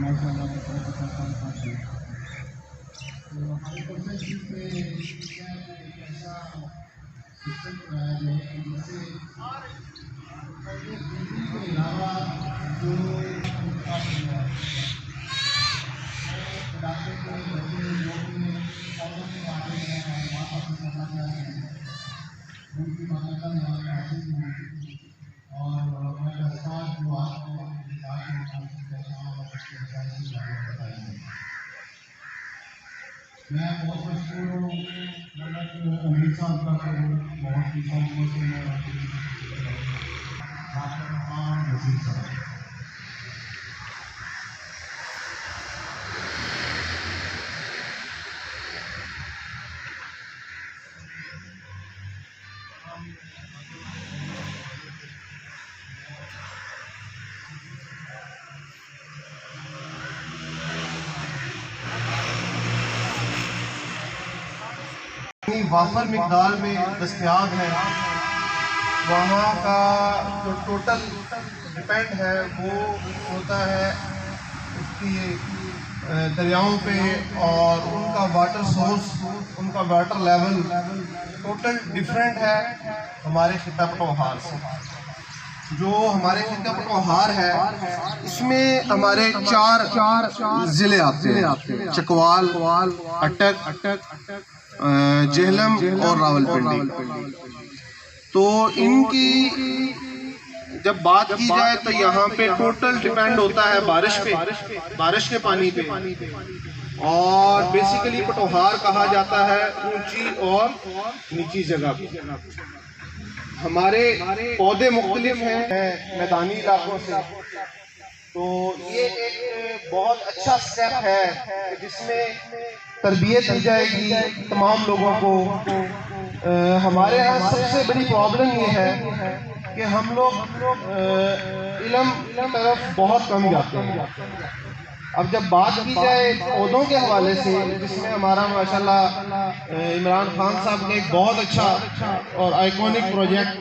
माशाल्लाह बहुत अच्छा काम करते हैं। तो हमारे प्रोफेशन पे क्या है एक ऐसा सिस्टम बनाया गया है जिससे बिल्डिंग के अलावा जो उनका इलाके के बच्चे लोग पौधों में आते हैं वहाँ पर समझना है उनकी मान्यता हासिल हुई और मेरा साथ जो आपको मैं बहुत मशहूर हूँ अमीर साहब का बहुत ही शौकों से मैं नसीब साहब वाफर मिकदार में दस्तयाब है। वहाँ का जो टोटल डिपेंड है वो होता है उसकी दरियाओं पे और उनका वाटर सोर्स, उनका वाटर लेवल टोटल डिफरेंट है हमारे खिता पटवार से। जो हमारे खिता पटवार है इसमें हमारे चार ज़िले आते हैं, चकवाल, अटक, जेहलम और रावलपिंडी। तो इनकी जब बात की जाए तो यहाँ पे टोटल डिपेंड होता है बारिश पे, बारिश के पानी पे। और बेसिकली पटवार कहा जाता है ऊंची और नीची जगह पे। हमारे पौधे मुख्तलिफ हैं मैदानी इलाकों से। तो ये एक बहुत अच्छा स्टेप है जिसमें तरबियत दी जाएगी तमाम लोगों को। हमारे यहाँ सबसे बड़ी प्रॉब्लम ये है कि हम लोग इल्म तरफ बहुत कम जाते हैं। अब जब बात की जाए पौधों के हवाले से, जिसमें हमारा माशाल्लाह इमरान खान साहब का एक बहुत अच्छा और iconic project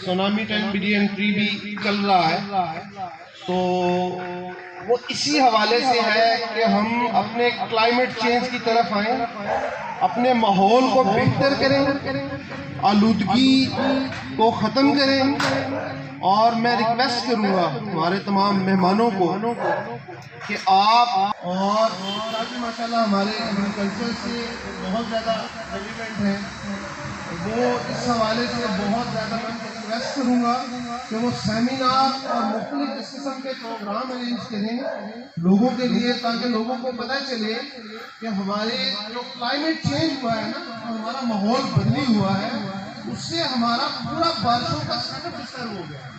tsunami 10 billion tree भी चल रहा है, तो वो इसी हवाले से है कि हम अपने क्लाइमेट चेंज की तरफ आएँ, अपने माहौल को बेहतर करें, आलूदगी को ख़त्म करें। और मैं रिक्वेस्ट करूँगा हमारे तमाम मेहमानों को कि आप और माशाल्लाह हमारे एग्रीकल्चर से बहुत ज़्यादा रेलिवेंट हैं, वो इस हवाले से बहुत ज़्यादा मैं रिक्वेस्ट करूँगा कि वो सेमिनार और मुख्तलिफ किस्म के प्रोग्राम अरेंज करें लोगों के लिए, ताकि लोगों को पता चले कि हमारे जो क्लाइमेट चेंज हुआ है ना, हमारा माहौल बदली हुआ है, उससे हमारा पूरा बारिशों का सेटअप डिस्टर्ब हो गया है।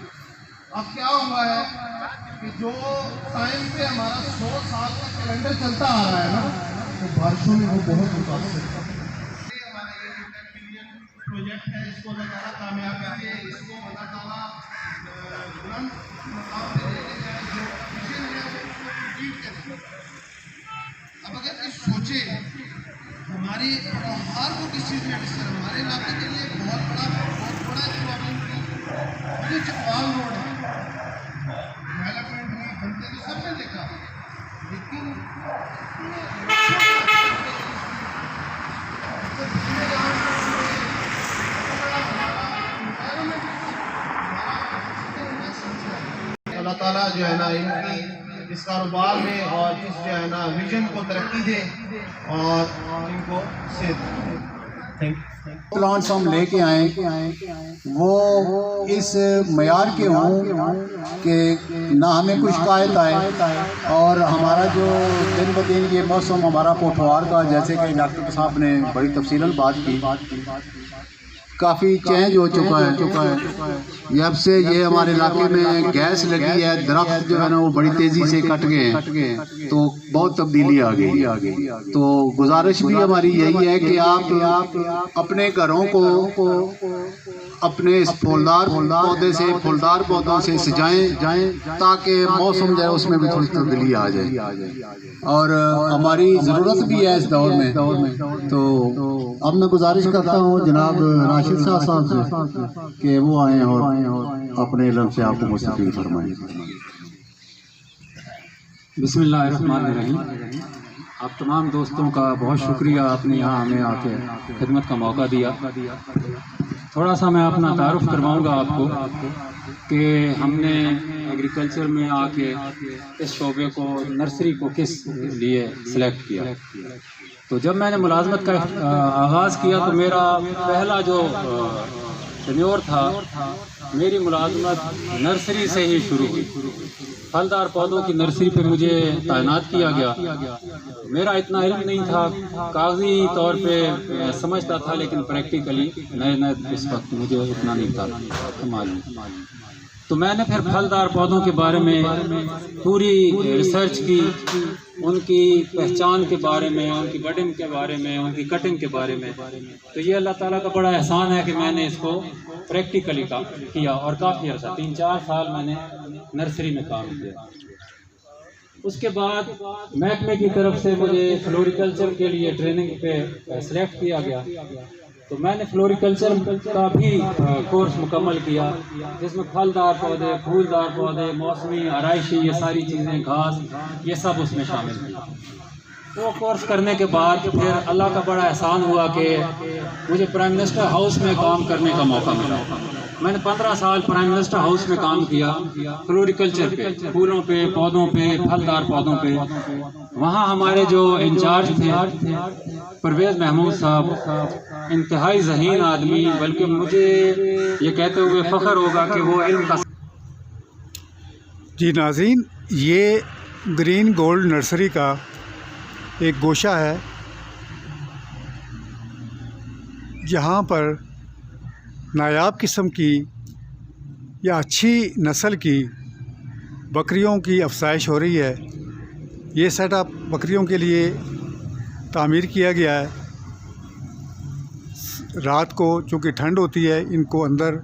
अब क्या हुआ है कि जो टाइम पे हमारा 100 साल का कैलेंडर चलता आ रहा है ना, तो बारिशों में वो बहुत मुतासर है। हमारा ये 10 बिलियन प्रोजेक्ट है, इसको लगाना कामयाब है, इसको अल्लाह ताला बुलंद मकाम पे लेके जाए, जो विजन है वो कंप्लीट करें। अब अगर इस सोचे हमारी हर को किस चीज़ में डिस्टर्ब, हमारे इलाके के लिए बहुत बड़ा प्रॉब्लम ये चकवाल रोड है, डेवलपमेंट हुई, बनते तो सबने देखा, लेकिन अल्लाह ताला जो है ना इनकी इस कारोबार में और इस जो है ना विजन को तरक्की दे और इनको सेहत दे। Thank you. प्लांट्स हम लेके आए वो इस मयार के हों कि ना हमें कुछ शिकायत आए, और हमारा जो दिन ब दिन ये मौसम हमारा पटवार का, जैसे कि डॉक्टर साहब ने बड़ी तफसीलन बात की, काफ़ी चेंज हो चुका है। जब से ये हमारे इलाके में गैस लगी है, दरख्त जो है ना वो बड़ी तेज़ी से कट गए हैं, तो बहुत तब्दीली आ गई। तो गुजारिश भी हमारी यही है कि आप अपने घरों को अपने इस फूलदार पौधों से सजाएं, ताकि मौसम जो है उसमें भी थोड़ी तब्दीली आ जाए। और हमारी ज़रूरत भी है इस दौर में। तो अब मैं गुजारिश करता हूँ जनाब राशिद साहब से कि वो आएँ और अपने इल्म से आपको मुस्तफ़ीद फरमाएं। बिस्मिल्लाहिर्रहमानिर्रहीम। आप तमाम दोस्तों का बहुत शुक्रिया, आपने यहाँ हमें आके खिदमत का मौका दिया। थोड़ा सा मैं अपना तारुफ करवाऊँगा आपको कि हमने एग्रीकल्चर में आके इस शोबे को, नर्सरी को किस लिए सिलेक्ट किया। तो जब मैंने मुलाजमत का आगाज़ किया तो मेरा पहला जो टेन्योर था, मेरी मुलाजमत नर्सरी से ही शुरू हुई। फलदार पौधों की नर्सरी पे मुझे तैनात किया गया। मेरा इतना इल्म नहीं था, कागजी तौर पे समझता था, लेकिन प्रैक्टिकली नए इस वक्त मुझे इतना नहीं था मालूम। तो मैंने फिर फलदार पौधों के बारे में पूरी रिसर्च की, उनकी पहचान के बारे में, उनकी बडिंग के बारे में, उनकी कटिंग के बारे में। तो ये अल्लाह ताला का बड़ा एहसान है कि मैंने इसको प्रैक्टिकली किया और काफ़ी अर्सा 3-4 साल मैंने नर्सरी में काम किया। उसके बाद महकमे की तरफ से मुझे फ्लोरिकल्चर के लिए ट्रेनिंग पे सिलेक्ट किया गया। तो मैंने फ्लोरिकल्चर का भी कोर्स मुकम्मल किया, जिसमें फलदार पौधे, फूलदार पौधे, मौसमी, आराइशी, ये सारी चीज़ें, घास, ये सब उसमें शामिल थी। वो कोर्स करने के बाद फिर अल्लाह का बड़ा एहसान हुआ कि मुझे प्राइम मिनिस्टर हाउस में काम करने का मौका मिला। मैंने 15 साल प्राइम मिनिस्टर हाउस में काम किया, फ्लोरिकल्चर पे, फूलों पे, पौधों पे, फलदार पौधों पे। वहाँ हमारे जो इंचार्ज थे परवेज़ महमूद साहब, इंतहाई ज़हीन आदमी, बल्कि मुझे ये कहते हुए फ़ख्र होगा कि वो इल्म का। जी नाज़रीन, ये ग्रीन गोल्ड नर्सरी का एक गोशा है, जहाँ पर नायाब किस्म की या अच्छी नस्ल की बकरियों की अफज़ाइश हो रही है। ये सेटअप बकरियों के लिए तामीर किया गया है। रात को चूँकि ठंड होती है, इनको अंदर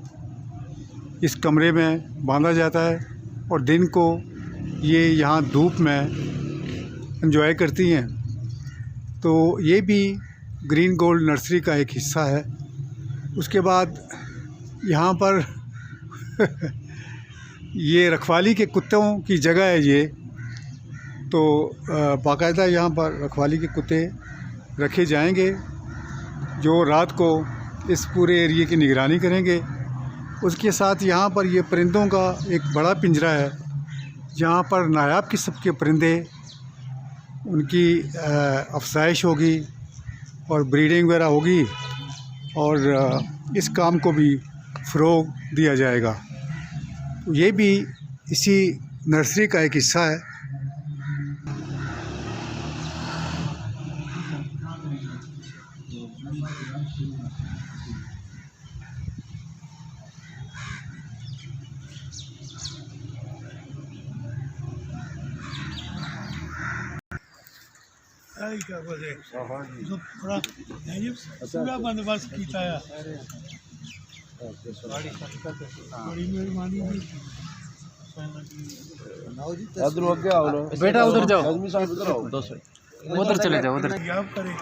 इस कमरे में बांधा जाता है और दिन को ये यहाँ धूप में एंजॉय करती हैं। तो ये भी ग्रीन गोल्ड नर्सरी का एक हिस्सा है। उसके बाद यहाँ पर ये रखवाली के कुत्तों की जगह है ये, तो बाकायदा यहाँ पर रखवाली के कुत्ते रखे जाएंगे जो रात को इस पूरे एरिए की निगरानी करेंगे। उसके साथ यहाँ पर ये परिंदों का एक बड़ा पिंजरा है, जहाँ पर नायाब किस्म के परिंदे, उनकी अफज़ाइश होगी और ब्रीडिंग वगैरह होगी और इस काम को भी फ़रोग़ दिया जाएगा। तो ये भी इसी नर्सरी का एक हिस्सा है। पूरा बंदोबस्त किया है। बड़ी मेहरबानी बेटा उधर जाओ, उधर चले जाओ, उधर। आप करें।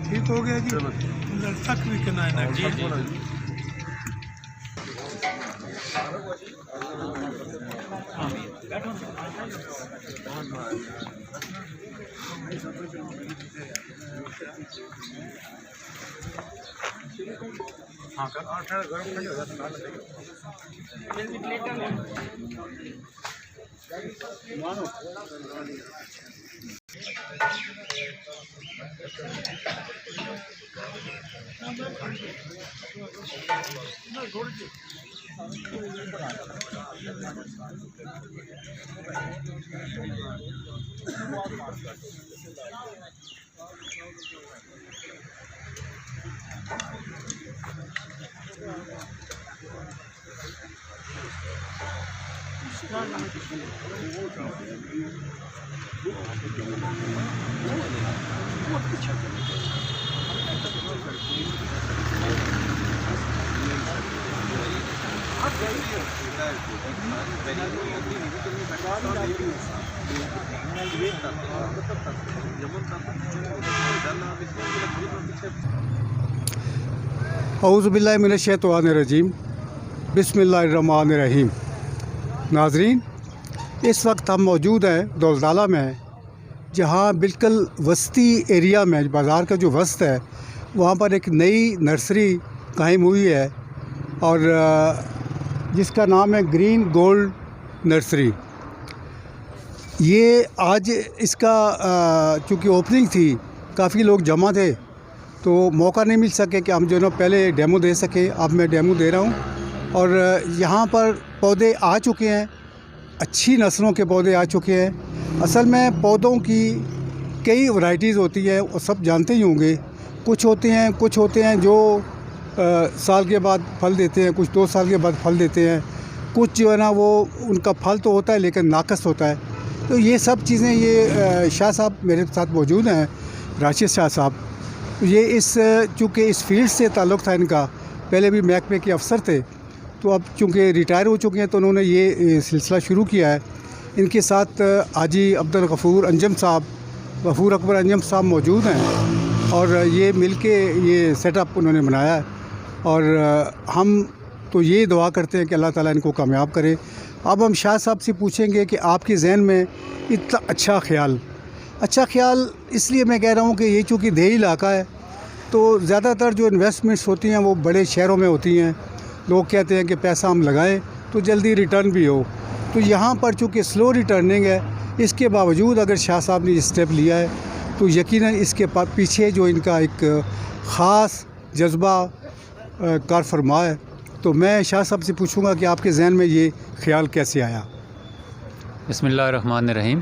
ठीक हो गया जी, उधर तक भी करना है ना जी। औज़ुबिल्लाहिमिनश्शैतानिर्रजीम बिस्मिल्लाहिर्रहमानिर्रहीम। नाज़रीन, इस वक्त हम मौजूद हैं दौलताला में, जहाँ बिल्कुल वस्ती एरिया में बाज़ार का जो वस्त है वहाँ पर एक नई नर्सरी कायम हुई है और जिसका नाम है ग्रीन गोल्ड नर्सरी। ये आज इसका चूँकि ओपनिंग थी, काफ़ी लोग जमा थे तो मौका नहीं मिल सके कि हम जो ना पहले डेमो दे सके। अब मैं डेमो दे रहा हूँ और यहाँ पर पौधे आ चुके हैं, अच्छी नस्लों के पौधे आ चुके हैं। असल में पौधों की कई वैरायटीज़ होती है, वो सब जानते ही होंगे। कुछ होते हैं जो साल के बाद फल देते हैं, कुछ 2 साल के बाद फल देते हैं, कुछ जो है ना वो उनका फल तो होता है लेकिन नाकस होता है। तो ये सब चीज़ें, ये शाह साहब मेरे साथ मौजूद हैं, राशिद शाह साहब। ये चूँकि इस फील्ड से ताल्लुक़ था इनका, पहले भी महकमे के अफसर थे, तो अब चूँकि रिटायर हो चुके हैं तो उन्होंने ये सिलसिला शुरू किया है। इनके साथ हाजी अब्दुल गफ़ूर अंजम साहब, गफ़ूर अकबर अंजम साहब मौजूद हैं और ये मिलके ये सेटअप उन्होंने बनाया है। और हम तो ये दुआ करते हैं कि अल्लाह ताला इनको कामयाब करे। अब हम शाह साहब से पूछेंगे कि आपके जहन में इतना अच्छा ख्याल इसलिए मैं कह रहा हूँ कि ये चूँकि देही इलाका है तो ज़्यादातर जो इन्वेस्टमेंट्स होती हैं वो बड़े शहरों में होती हैं। लोग कहते हैं कि पैसा हम लगाएं तो जल्दी रिटर्न भी हो, तो यहाँ पर चूँकि स्लो रिटर्निंग है, इसके बावजूद अगर शाह साहब ने ये स्टेप लिया है तो यकीनन इसके पीछे जो इनका एक ख़ास जज्बा कार फरमा है। तो मैं शाह साहब से पूछूंगा कि आपके जहन में ये ख्याल कैसे आया। बिस्मिल्लाहिर्रहमानिर्रहीम।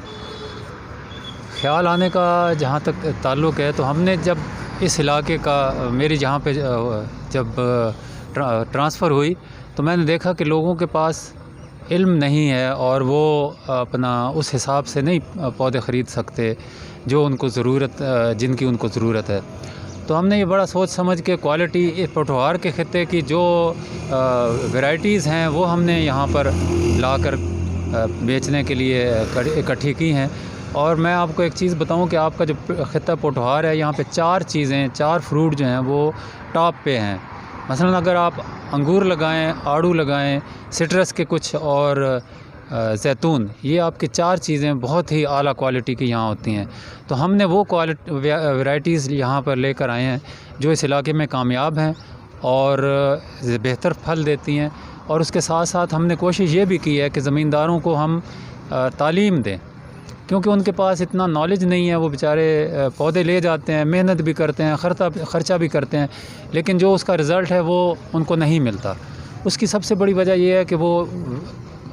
ख़्याल आने का जहाँ तक ताल्लुक़ है तो हमने जब इस इलाके का मेरी जहाँ पे जब ट्रांसफ़र हुई तो मैंने देखा कि लोगों के पास इल्म नहीं है और वो अपना उस हिसाब से नहीं पौधे ख़रीद सकते जो उनको जिनकी उनको ज़रूरत है। तो हमने ये बड़ा सोच समझ के क्वालिटी इस पोठोहार के ख़त्ते की जो वैरायटीज़ हैं वो हमने यहाँ पर लाकर बेचने के लिए इकट्ठी की हैं। और मैं आपको एक चीज़ बताऊं कि आपका जो ख़त्ता पोठोहार है, यहाँ पे 4 फ्रूट जो हैं वो टॉप पे हैं। मसलन अगर आप अंगूर लगाएं, आड़ू लगाएं, सिट्रस के कुछ और जैतून, ये आपकी 4 चीज़ें बहुत ही आला क्वालिटी की यहाँ होती हैं। तो हमने वो वैरायटीज़ यहाँ पर लेकर आए हैं जो इस इलाके में कामयाब हैं और बेहतर फल देती हैं। और उसके साथ साथ हमने कोशिश ये भी की है कि ज़मींदारों को हम तालीम दें, क्योंकि उनके पास इतना नॉलेज नहीं है। वो बेचारे पौधे ले जाते हैं, मेहनत भी करते हैं, ख़र्चा भी करते हैं, लेकिन जो उसका रिज़ल्ट है वो उनको नहीं मिलता। उसकी सबसे बड़ी वजह यह है कि वो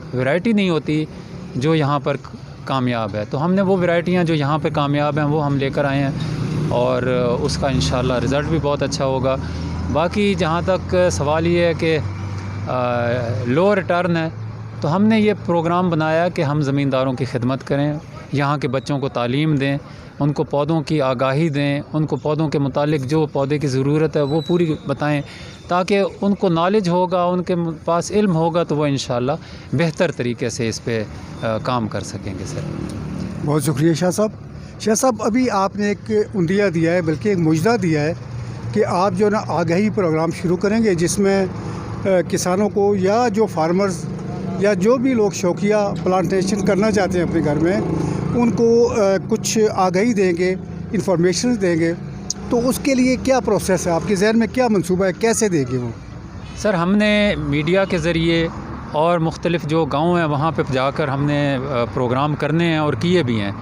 वैरायटी नहीं होती जो यहाँ पर कामयाब है। तो हमने वो वैरायटियाँ जो यहाँ पर कामयाब हैं वो हम लेकर आए हैं और उसका इंशाल्लाह रिज़ल्ट भी बहुत अच्छा होगा। बाकी जहाँ तक सवाल ये है कि लो रिटर्न है, तो हमने ये प्रोग्राम बनाया कि हम ज़मींदारों की खिदमत करें, यहाँ के बच्चों को तालीम दें, उनको पौधों की आगाही दें, उनको पौधों के मुतालिक जो पौधे की ज़रूरत है वो पूरी बताएं, ताकि उनको नॉलेज होगा, उनके पास इल्म होगा तो वो इंशाल्लाह बेहतर तरीके से इस पे काम कर सकेंगे। सर बहुत शुक्रिया शाह साहब। शाह साहब, अभी आपने एक उंदिया दिया है, बल्कि एक मुजदा दिया है कि आप जो ना आगाही प्रोग्राम शुरू करेंगे जिसमें किसानों को या जो फार्मर्स या जो भी लोग शौकिया प्लांटेशन करना चाहते हैं अपने घर में, उनको कुछ आगाही देंगे, इंफॉर्मेशन देंगे। तो उसके लिए क्या प्रोसेस है, आपके जहन में क्या मंसूबा है, कैसे देंगे वो? सर, हमने मीडिया के ज़रिए और मुख्तलिफ़ जो गांव हैं वहाँ पे जाकर हमने प्रोग्राम करने हैं और किए भी हैं।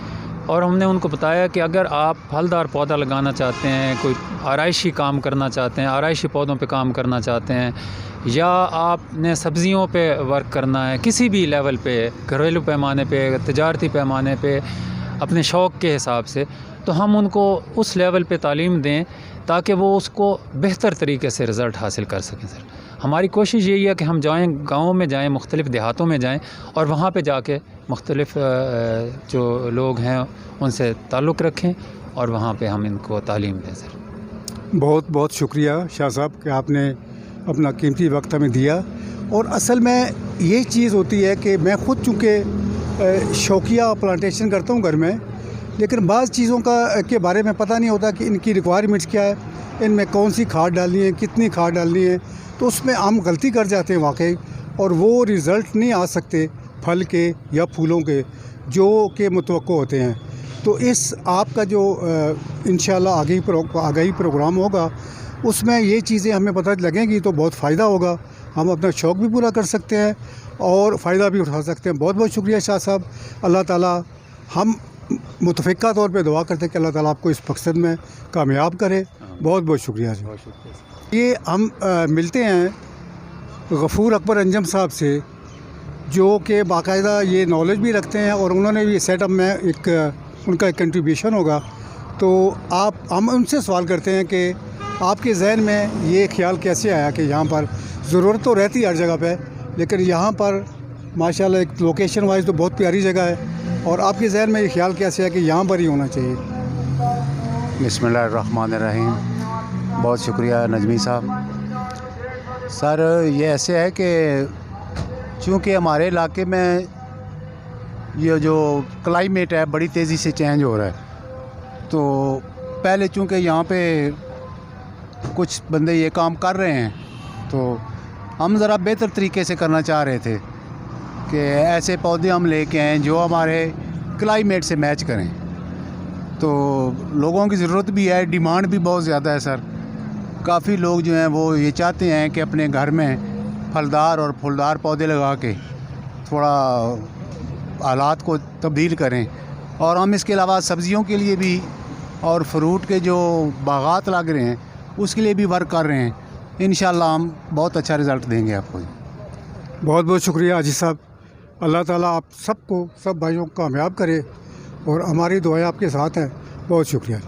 और हमने उनको बताया कि अगर आप फलदार पौधा लगाना चाहते हैं, कोई आराइशी काम करना चाहते हैं, आराइशी पौधों पे काम करना चाहते हैं, या आपने सब्ज़ियों पे वर्क करना है किसी भी लेवल पे, घरेलू पैमाने पे, तिजारती पैमाने पे, अपने शौक़ के हिसाब से, तो हम उनको उस लेवल पे तालीम दें ताकि वो उसको बेहतर तरीके से रिज़ल्ट हासिल कर सकें। सर, हमारी कोशिश यही है कि हम जाएँ, गाँव में जाएँ, मुख्तलिफ़ देहातों में जाएँ और वहाँ पे जाके मुख्तलिफ़ जो लोग हैं उनसे ताल्लुक़ रखें और वहाँ पे हम इनको तालीम दें। सर, बहुत बहुत शुक्रिया शाह साहब कि आपने अपना कीमती वक्त हमें दिया और असल में ये चीज़ होती है कि मैं ख़ुद चूँकि शौकिया प्लांटेशन करता हूँ घर में, लेकिन बाज़ चीज़ों के बारे में पता नहीं होता कि इनकी रिक्वायरमेंट्स क्या है, इनमें कौन सी खाद डालनी है, कितनी खाद डालनी है। तो उसमें हम गलती कर जाते हैं वाकई, और वो रिज़ल्ट नहीं आ सकते फल के या फूलों के जो कि मुतवक्को होते हैं। तो इस आपका जो इंशाल्लाह आगाही प्रोग्राम होगा, उसमें ये चीज़ें हमें पता लगेंगी तो बहुत फ़ायदा होगा। हम अपना शौक़ भी पूरा कर सकते हैं और फ़ायदा भी उठा सकते हैं। बहुत बहुत शुक्रिया शाह साहब। अल्लाह ताला, हम मुतफ़िक़ा तौर पे दुआ करते हैं कि अल्लाह ताला आपको इस मकसद में कामयाब करे। बहुत बहुत शुक्रिया जी। ये हम मिलते हैं गफ़ूर अकबर अंजम साहब से, जो कि बाकायदा ये नॉलेज भी रखते हैं और उन्होंने भी सेटअप में उनका एक कंट्रीब्यूशन होगा। तो हम उनसे सवाल करते हैं कि आपके जहन में ये ख्याल कैसे आया कि यहाँ पर ज़रूरत तो रहती है हर जगह पे, लेकिन यहाँ पर माशाल्लाह एक लोकेशन वाइज तो बहुत प्यारी जगह है, और आपके जहन में ये ख्याल कैसे आया कि यहाँ पर ही होना चाहिए? बिस्मिल्लाहिर्रहमानिर्रहीम। बहुत शुक्रिया नजमी साहब। सर, ये ऐसे है कि चूँकि हमारे इलाके में ये जो क्लाइमेट है बड़ी तेज़ी से चेंज हो रहा है, तो पहले चूँकि यहाँ पे कुछ बंदे ये काम कर रहे हैं, तो हम ज़रा बेहतर तरीके से करना चाह रहे थे कि ऐसे पौधे हम लेके आएँ जो हमारे क्लाइमेट से मैच करें। तो लोगों की ज़रूरत भी है, डिमांड भी बहुत ज़्यादा है सर। काफ़ी लोग जो हैं वो ये चाहते हैं कि अपने घर में फलदार और फूलदार पौधे लगा के थोड़ा हालात को तब्दील करें, और हम इसके अलावा सब्ज़ियों के लिए भी और फ्रूट के जो बागात लग रहे हैं उसके लिए भी वर्क कर रहे हैं। इंशाल्लाह हम बहुत अच्छा रिज़ल्ट देंगे आपको। बहुत बहुत शुक्रिया अजीज़ साहब। अल्लाह ताला आप सबको, सब भाइयों को कामयाब करे, और हमारी दुआएं आपके साथ हैं। बहुत शुक्रिया।